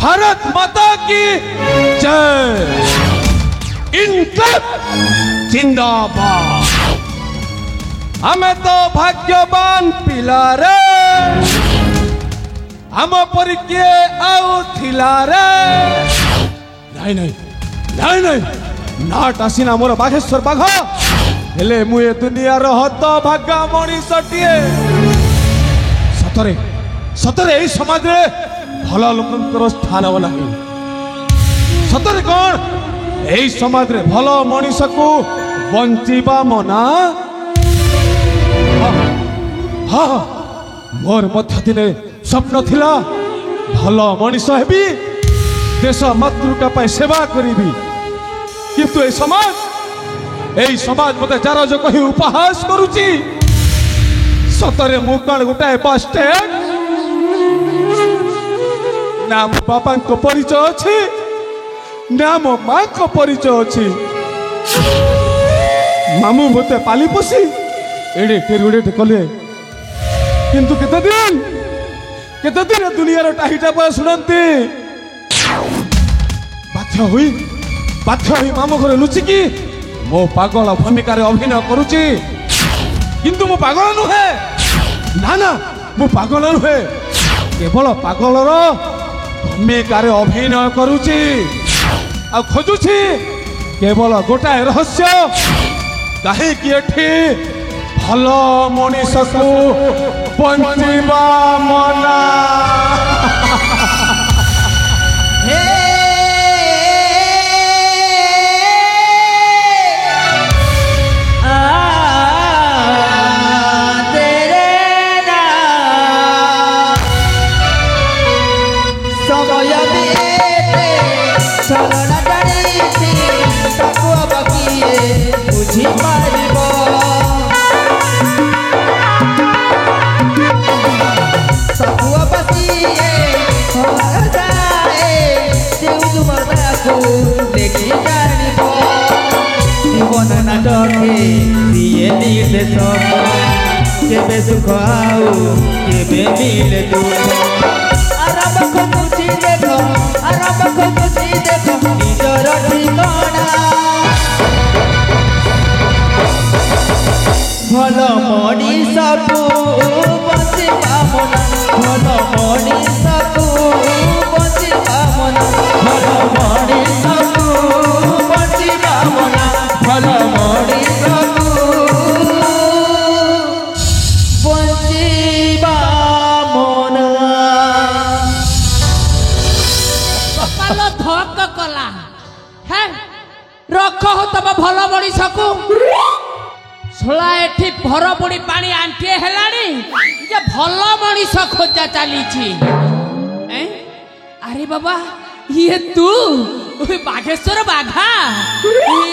भारत माता की जय। इनकलाब जिंदाबाद। हमें तो भाग्यवान पिला रे हम पर किए आउ थिला रे। नहीं नहीं नहीं नहीं नाट आसीना मोर बाघेश्वर बाघ हेले मु ए दुनियार हत भागा मनीषटिए। सतरे सतरे এই সমাজে ভাল লোকଙ୍କର স্থান ନାହିଁ। ସତରେ କଣ এই ସମାଜରେ ଭଲ ମଣିଷକୁ ବଞ୍ଚିବା ମନା? ହଁ ମୋର ମଧ୍ୟ ଦିନେ ସ୍ୱପ୍ନ ଥିଲା ଭଲ ମଣିଷ ହେବି, ଦେଶ ମାତୃକା ପାଇଁ ସେବା କରିବି। କିନ୍ତୁ এই সমাজ মতে ଜାରଜ କହି ଉପହାସ କରୁଛି। ସତରେ ମୁଁ କଣ ଗୋଟାଏ ବାଷ୍ଟେକ୍? ନା ମୋ ବାପାଙ୍କ ପରିଚୟ ଅଛି ନା ମୋ ମାଙ୍କ ପରିଚୟ ଅଛି। ମାମୁଁ ମତେ ପାଲି ପୋଷି ଏଡେ ଟେରୁଡେ କଲେ, କିନ୍ତୁ କେତେ ଦିନ ଦୁନିଆର ଟାହିଟା ପା ଶୁଣନ୍ତି। ବାଧ୍ୟ ହୋଇ ମାମୁଁ ଘରେ ଲୁଚିକି ମୋ ପାଗଳ ଭୂମିକାରେ ଅଭିନୟ କରୁଛି। କିନ୍ତୁ ମୁଁ ପାଗଳ ନୁହେଁ, ନା ନା ମୁଁ ପାଗଳ ନୁହେଁ, କେବଳ ପାଗଳର ଭୂମିକାରେ ଅଭିନୟ କରୁଛି। ଆଉ ଖୋଜୁଛି କେବଳ ଗୋଟାଏ ରହସ୍ୟ, କାହିଁକି ଏଠି ଭଲ ମଣିଷକୁ ବଞ୍ଚିବା ମନା। জীবন নাটকে দিয়ে নির্দেশক, কেবে সুখ আউ কেবে মিলে দুঃখ। আরম্ভ খুঁজি দেখো নিজর ঠিকনা। ভাল মଣିষକୁ বঞ্চিবা মনা, ভাল মଣିষକୁ বঞ্চিবা মনা, ভাল মଣିষକୁ বঞ্চিবা মনা, ভাল মଣିষକୁ বঞ্চিবা মনা। কপাল ধক কলা হ্যাঁ রখ তম ভাল মଣିষକୁ। শোলা এটি ভর বুড়ি পানি আଣ୍ଠିଏ ହେଲାଣି যে ভাল মଣିষ খোঁজা চালিছি। আরে বাবা ইয়ে তু বাঘেশ্বর বাঘা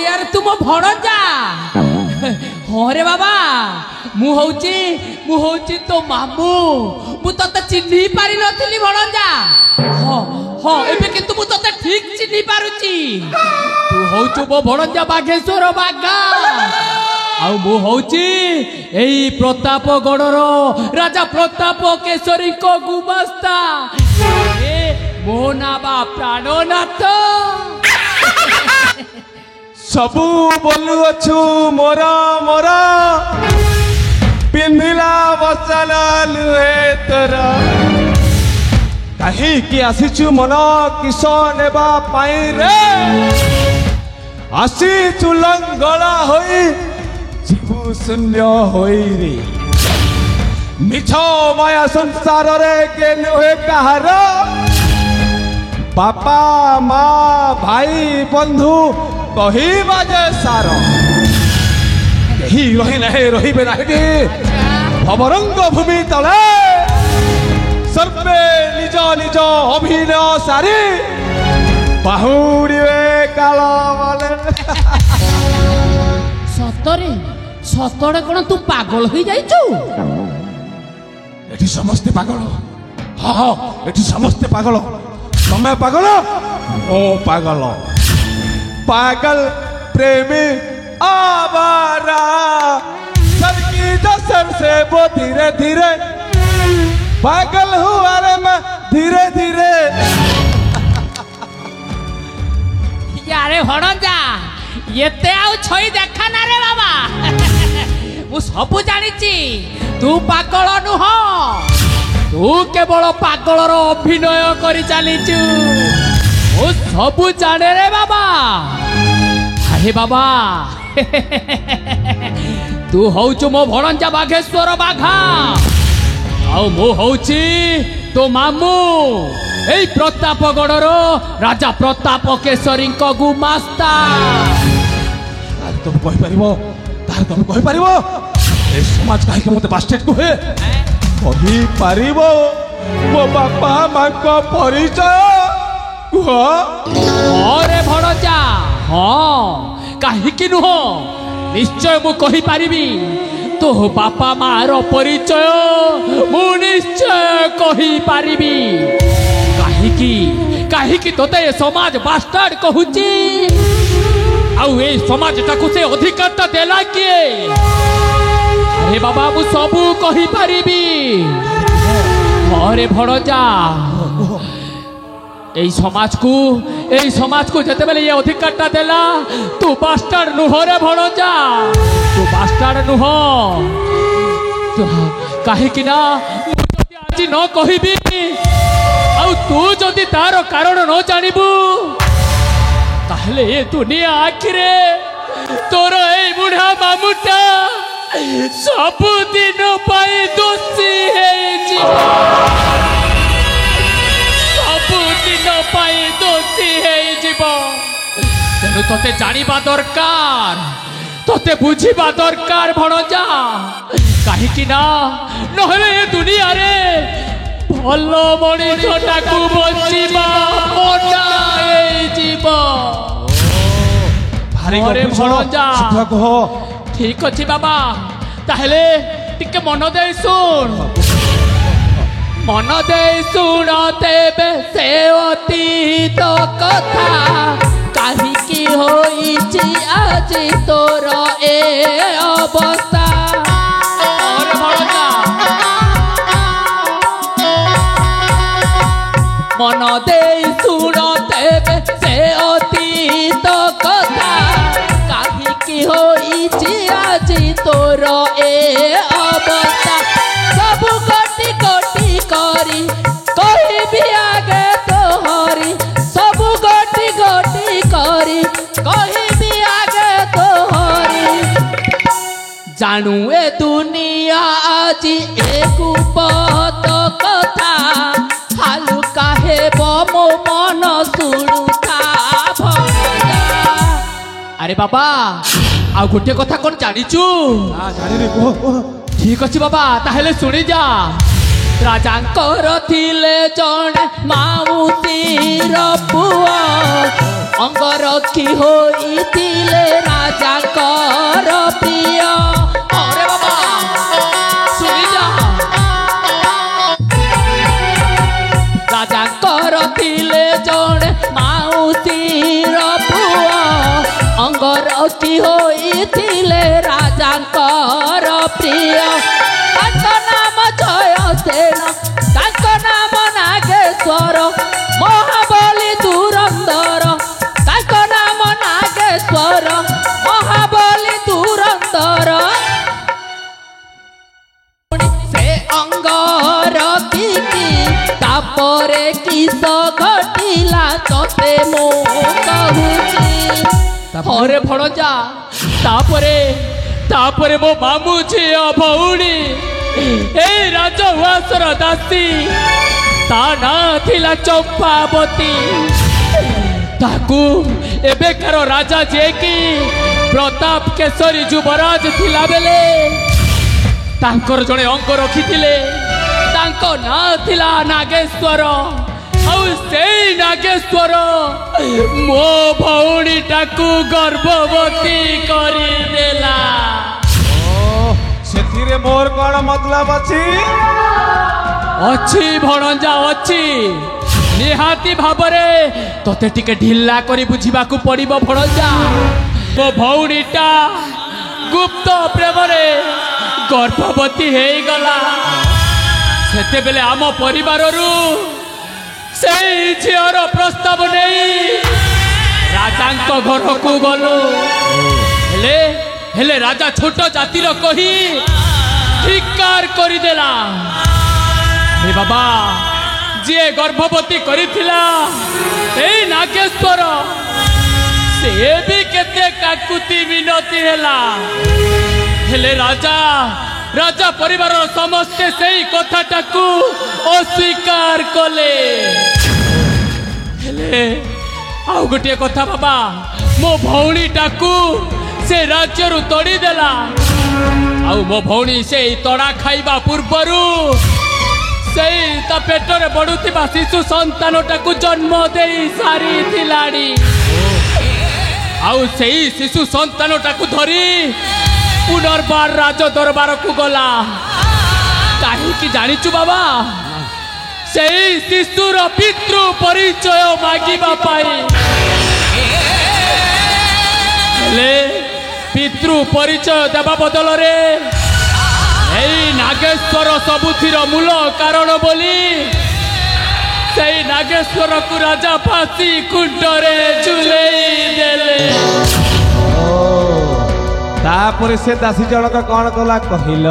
ইয়ার তু মো ভଣଜା। হরে বাবা মু হউছি তো মামু। মু তোতে চিহ্নি পারি নথিলি ভଣଜା। হ্যাঁ এবে কিন্তু মু তোতে ঠিক চিহ্নি পারুছি। তু হউଛୁ মো ভଣଜା বাঘেশ্বর বাঘা। ଆଉ ମୁଁ ହଉଛି ଏଇ ପ୍ରତାପଗଡ଼ର ରାଜା ପ୍ରତାପ କେଶରୀଙ୍କ ଗୁମାସ୍ତା। ମୋ ନାଁ ବା ପ୍ରାଣନାଥ। ସବୁ ବୋଲୁଅଛୁ ମୋର ମୋର, ପିନ୍ଧିଲା ବସଲ ନୁହେଁ ତୋର। କାହିଁକି ଆସିଛୁ ମନ କିସ ନେବା ପାଇଁ ରେ? ଆସିଛୁ ଲଙ୍ଗଳା ହୋଇ जीवु शून्य होइरे। मिछ माया संसार रे के नुहे कहार। बापा माँ भाई बंधु कहिबा जे सार। केही रही नहीं रहिबे नाही भवरंग भूमि तले। सर्वे निज निज अभिनय सारी बाहुड़िए काल वाले। सतरे सतरे कौन तू पागल हो जाइछु? एठी समस्ते पागल। हाँ हाँ एठी समस्ते पागल। तमे पागल ओ पागल। पागल प्रेमी आवारा सबकी जसर से वो धीरे धीरे पागल हुआ रे मैं धीरे धीरे। ଭଣଜା ଏତେ ଆଉ ଛଇ ଦେଖା ନା ରେ ବାବା ମୁଁ ସବୁ ଜାଣିଛି ତୁ ପାଗଳ ନୁହଁ ତୁ କେବଳ ପାଗଳର ଅଭିନୟ କରି ଚାଲିଛୁ ମୁଁ ସବୁ ଜାଣେ ରେ ବାବା ଆରେ ବାବା ତୁ ହଉଛୁ ମୋ ଭଣଜା ବାଘେଶ୍ୱର ବାଘା ଆଉ ମୁଁ ହଉଛି ତୋ ମାମୁଁ এই প্রতাপগড়র রাজা প্রতাপ কেশরীଙ୍କ গুমাস্তা তার তুমি কহিপারিব তার তুমি কহিপারিব এই সমাজ কাহিকে মতে বাস্টেট কুহে কহিপারিব মো বাপা মাଙ୍କ পরিচয় কুহ হরে ভণজা হ্যাঁ কাহিকি নুহ নিশ্চয় মু কহিপারিবি তো বাপা মার পরিচয় মু নিশ্চয় কহিপারিবি কাহিকি কাহিকি তোতে সমাজ বাস্টার্ড কহুচি আউ এই সমাজটাকু সে অধিকারটা দেলা কিয়ে আরে বাবা মু সবু কহিপারিবি হরে ভণজা এই সমাজকু যেতেবেলে এই অধিকারটা দেলা তু বাস্টার্ড নুহ রে ভণজা তু বাস্টার্ড নুহ কাহিকি না মু যদি আজ ন কহিবি ଆଉ ତୁ ଯଦି ତାର କାରଣ ନ ଜାଣିବୁ ତାହେଲେ ଏ ଦୁନିଆ ଆଖିରେ ତୋର ଏଇ ବୁଢା ମାମୁଟା ସବୁଦିନ ପାଇଁ ଦୋଷୀ ହେଇଯିବ ସବୁଦିନ ପାଇଁ ଦୋଷୀ ହେଇଯିବ ତେଣୁ ତତେ ଜାଣିବା ଦରକାର ତତେ ବୁଝିବା ଦରକାର ଭଣଜା କାହିଁକି ନା ନହେଲେ ଏ ଦୁନିଆରେ ଭଲ ମଣିଷଟାକୁ ବଞ୍ଚିବା ମନା ହେଇଯିବ ଭାରି ଘରେ ଭଣଜା ସିଧା କହ ଠିକ ଅଛି ବାବା ତାହେଲେ ଟିକେ ମନ ଦେଇ ଶୁଣ ମନ ଦେଇ ଶୁଣ ତେବେ ସେ ଅତୀତ କଥା କାହିଁକି ହୋଇଛି ଆଜି ତୋର ଏ ଅବସ୍ଥା ଘରେ ଭଣଜା মন দেই শুণ তেবে সে অতীত কথা কাহিকি হইছি আজি তোর এ অবস্থা সবু গটি গটি করি কহিবি আগে তোহরি সবু গটি গটি করি কহিবি আগে তোহরি জানু এ দুনিয়া আজি একুপত কথা হালুকা হেব মো মন শুণুথা ভণজা আরে বাবা ଆଉ ଗୋଟିଏ କଥା କ'ଣ ଜାଣିଛୁ ଜାଣିନି କୁହ ଠିକ ଅଛି ବାବା ତାହେଲେ ଶୁଣି ଯା ରାଜାଙ୍କର ଥିଲେ ଜଣେ ମାଉସୀର ପୁଅ ଅଙ୍ଗରକ୍ଷୀ ହୋଇଥିଲେ ରାଜାଙ୍କର ପ୍ରିୟ ଅରେ ବାବା ଶୁଣି ଯା ରାଜାଙ୍କର ଥିଲେ ଜଣେ ମାଉସୀର ପୁଅ ଅଙ୍ଗରକ୍ଷୀ ହୋଇଥିଲେ ରାଜାଙ୍କର ପ୍ରିୟ ତାଙ୍କ ନାମ ଜୟସେନ ତାଙ୍କ ନାମ ନାଗେଶ୍ୱର ମହାବଳୀ ଧୁରନ୍ଧର ତାଙ୍କ ନାମ ନାଗେଶ୍ୱର ମହାବଳୀ ଧୁରନ୍ଧର ସେ ଅଙ୍ଗରକ୍ଷୀ ତାପରେ କିସ ଘଟିଲା ତତେ ମୁଁ କହୁଛି ହରେ ଭଣଜା ତାପରେ ମୋ ମାମୁଁ ଝିଅ ଭଉଣୀ ଏଇ ରାଜଉଆସର ଦାସୀ ତା ନାଁ ଥିଲା ଚମ୍ପାବତୀ ତାକୁ ଏବେକାର ରାଜା ଯିଏକି ପ୍ରତାପ କେଶରୀ ଯୁବରାଜ ଥିଲା ବେଲେ ତାଙ୍କର ଜଣେ ଅଙ୍ଗ ରଖିଥିଲେ ତାଙ୍କ ନାଁ ଥିଲା ନାଗେଶ୍ୱର ଆଉ ସେଇ ନାଗେଶ୍ୱର ମୋ ଭଉଣୀଟାକୁ ଗର୍ଭବତୀ କରିଦେଲା ସେଥିରେ ମୋର କ'ଣ ମତଲବ ଅଛି ଭଣଜା ଅଛି ନିହାତି ଭାବରେ ତତେ ଟିକେ ଢିଲା କରି ବୁଝିବାକୁ ପଡିବ ଭଣଜା ମୋ ଭଉଣୀଟା ଗୁପ୍ତ ପ୍ରେମରେ ଗର୍ଭବତୀ ହେଇଗଲା ସେତେବେଳେ ଆମ ପରିବାରରୁ ସେଇ ଝିଅର ପ୍ରସ୍ତାବ ନେଇ ତାଙ୍କ ଘରକୁ ଗଲୁ ହେଲେ ହେଲେ ରାଜା ଛୋଟ ଜାତିର କହି ଧିକ୍କାର କରିଦେଲା। ହେ ବାବା ଯିଏ ଗର୍ଭବତୀ କରିଥିଲା ଏଇ ନାଗେଶ୍ୱର ସେ ବି କେତେ କାକୁତି ବିନତି ହେଲା ହେଲେ ରାଜା ପରିବାରର ସମସ୍ତେ ସେଇ କଥାଟାକୁ ଅସ୍ୱୀକାର କଲେ। ହେଲେ ଆଉ ଗୋଟିଏ କଥା ବାବା ମୋ ଭଉଣୀଟାକୁ ସେ ରାଜ୍ୟରୁ ତଡ଼ିଦେଲା ଆଉ ମୋ ଭଉଣୀ ସେଇ ତଡ଼ା ଖାଇବା ପୂର୍ବରୁ ସେଇ ତା ପେଟରେ ବଢୁଥିବା ଶିଶୁ ସନ୍ତାନଟାକୁ ଜନ୍ମ ଦେଇ ସାରିଥିଲାଣି ଆଉ ସେଇ ଶିଶୁ ସନ୍ତାନଟାକୁ ଧରି ପୁନର୍ବାର ରାଜ ଦରବାରକୁ ଗଲା। କାହିଁକି ଜାଣିଛୁ ବାବା ସେଇ ଶିଶୁର ପିତୃ ପରିଚୟ ମାଗିବା ପାଇଁ। ହେଲେ ପିତୃ ପରିଚୟ ଦେବା ବଦଳରେ ଏଇ ନାଗେଶ୍ୱର ସବୁଥିର ମୂଳ କାରଣ ବୋଲି ସେଇ ନାଗେଶ୍ୱରକୁ ରାଜା ଫାଶୀ କୁଣ୍ଡରେ ଝୁଲେଇ ଦେଲେ। ତାପରେ ସେ ଦାସୀ ଜଣକ କଣ କଲା କହିଲ?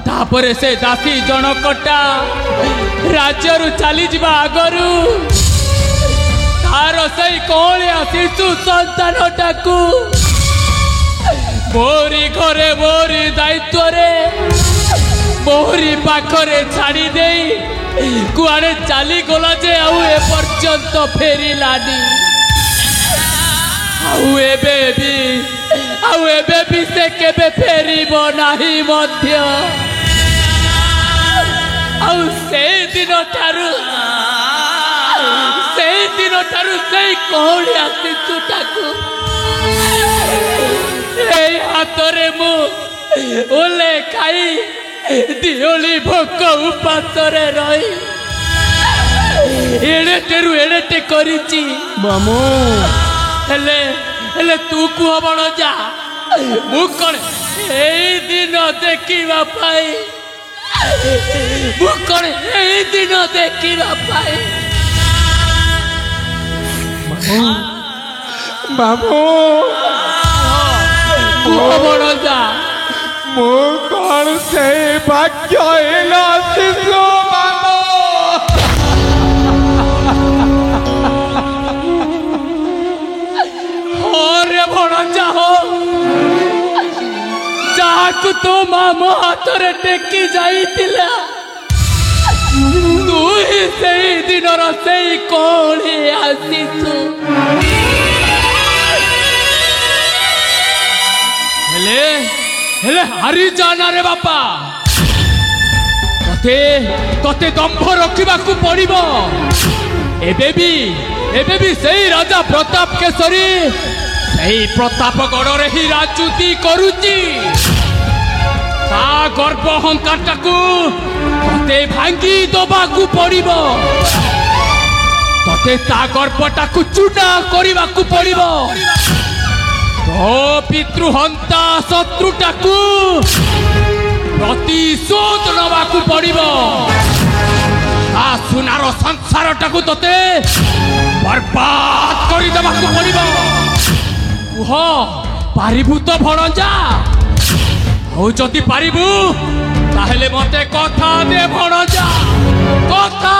ତାପରେ ସେ ଦାସୀ ଜଣକଟା ରାଜ୍ୟରୁ ଚାଲିଯିବା ଆଗରୁ ତାର ସେଇ କଅଁଳିଆ ଶିଶୁ ସନ୍ତାନଟାକୁ ମୋରି ଘରେ ମୋରି ଦାୟିତ୍ୱରେ ମୋରି ପାଖରେ ଛାଡ଼ି ଦେଇ କୁଆଡ଼େ ଚାଲିଗଲା ଯେ ଆଉ ଏପର୍ଯ୍ୟନ୍ତ ଫେରିଲାନି। ଆଉ ଏବେ ବି ସେ କେବେ ଫେରିବ ନାହିଁ ମଧ୍ୟ। ଆଉ ସେଇଦିନଠାରୁ ସେଇ କଅଁଳିଆ ଶିଶୁଟାକୁ ଏଇ ହାତରେ ମୁଁ ଓଲେ ଖାଇ ଦିଓଳି ଭୋକ ଉପାସରେ ରହି ଏଡ଼େଟେରୁ ଏଡ଼େଟେ କରିଛି ମାମୁ। ହେଲେ ତୁ କୁହ ବଣଜା ମୁଁ କଣ ଏଇ ଦିନ ଦେଖିବା ପାଇଁ ମାମୁ କୁହ ବଣଜା ମୁଁ କଣ ସେଇ ଭାଗ୍ୟହୀନ ଶିଶୁ ମାମୁ? रे भणजा हो ଯାହାକୁ ତୋ ମାମୁଁ ହାତରେ ଟେକି ଯାଇଥିଲା ତୁ ହିଁ ସେଇ ଦିନର ସେଇ କଅଁଳିଆ ଶିଶୁ। ହେଲେ ହାରିଯାନା ରେ ବାପା। ତତେ ଦମ୍ଭ ରଖିବାକୁ ପଡ଼ିବ। ଏବେ ବି ସେଇ ରାଜା ପ୍ରତାପ କେଶରୀ ସେଇ ପ୍ରତାପଗଡ଼ରେ ହିଁ ରାଜୁତି କରୁଛି। ତା ଗର୍ବ ଅହଙ୍କାରଟାକୁ ତତେ ଭାଙ୍ଗି ଦବାକୁ ପଡ଼ିବ। ତତେ ତା ଗର୍ବଟାକୁ ଚୂନା କରିବାକୁ ପଡ଼ିବ। ତୋ ପିତୃହନ୍ତା ଶତ୍ରୁଟାକୁ ପ୍ରତିଶୋଧ ନେବାକୁ ପଡ଼ିବ। ତା ସୁନାର ସଂସାରଟାକୁ ତତେ ବର୍ବାଦ କରିଦେବାକୁ ପଡ଼ିବ। କୁହ ପାରିବୁ ତ ଭଣଜା? ଆଉ ଯଦି ପାରିବୁ ତାହେଲେ ମତେ କଥା ଦେ ଭଣଜା, କଥା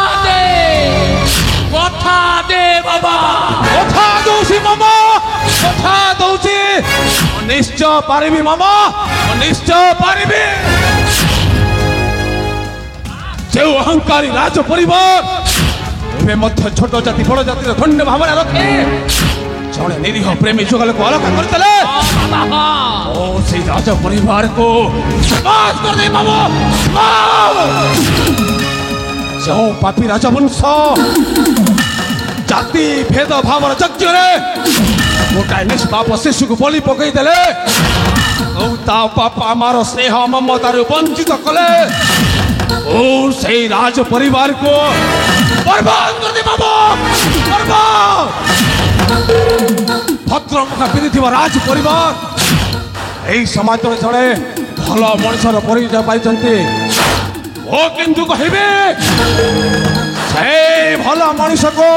ଦେ ବାବା। କଥା ଦଉଛି ମାମା, କଥା ଦଉଛି। ନିଶ୍ଚୟ ପାରିବି ମାମା, ନିଶ୍ଚୟ ପାରିବି। ଯେଉଁ ଅହଙ୍କାରୀ ରାଜ ପରିବାର ଏବେ ମଧ୍ୟ ଛୋଟ ଜାତି ବଡ଼ ଜାତିର ଖଣ୍ଡ ଭାବନା ରଖେ ଜଣେ ନିରୀହ ପ୍ରେମୀ ଯୁଗଳକୁ ଅଲଗା କରିଦେଲେ ଓ ସେଇ ରାଜ ପରିବାରକୁ ସମାଜ କରିଦେଇ ମାମା। ଯେଉଁ ପାପୀ ରାଜବଂଶ ଜାତି ଭେଦ ଭାବର ଯଜ୍ଞରେ ଗୋଟାଏ ନିଷ୍ପାପ ଶିଶୁକୁ ବଳି ପକେଇ ଦେଲେ ଓ ତା ବାପା ମାର ସ୍ନେହ ମମତାରୁ ବଞ୍ଚିତ କଲେ ଓ ସେଇ ରାଜ ପରିବାରକୁ ବର୍ବାଦ କରିଦେଇ ମାମା, ବର୍ବାଦ। ଭଦ୍ରମୁଖା ପିନ୍ଧିଥିବା ରାଜ ପରିବାର এই সমাজରେ ଜଣେ ଭଲ ମଣିଷର ପରିଚୟ ପାଇଛନ୍ତି। ଓ କିନ୍ତୁ କହିବେ ସେ ଭଲ ମଣିଷକୁ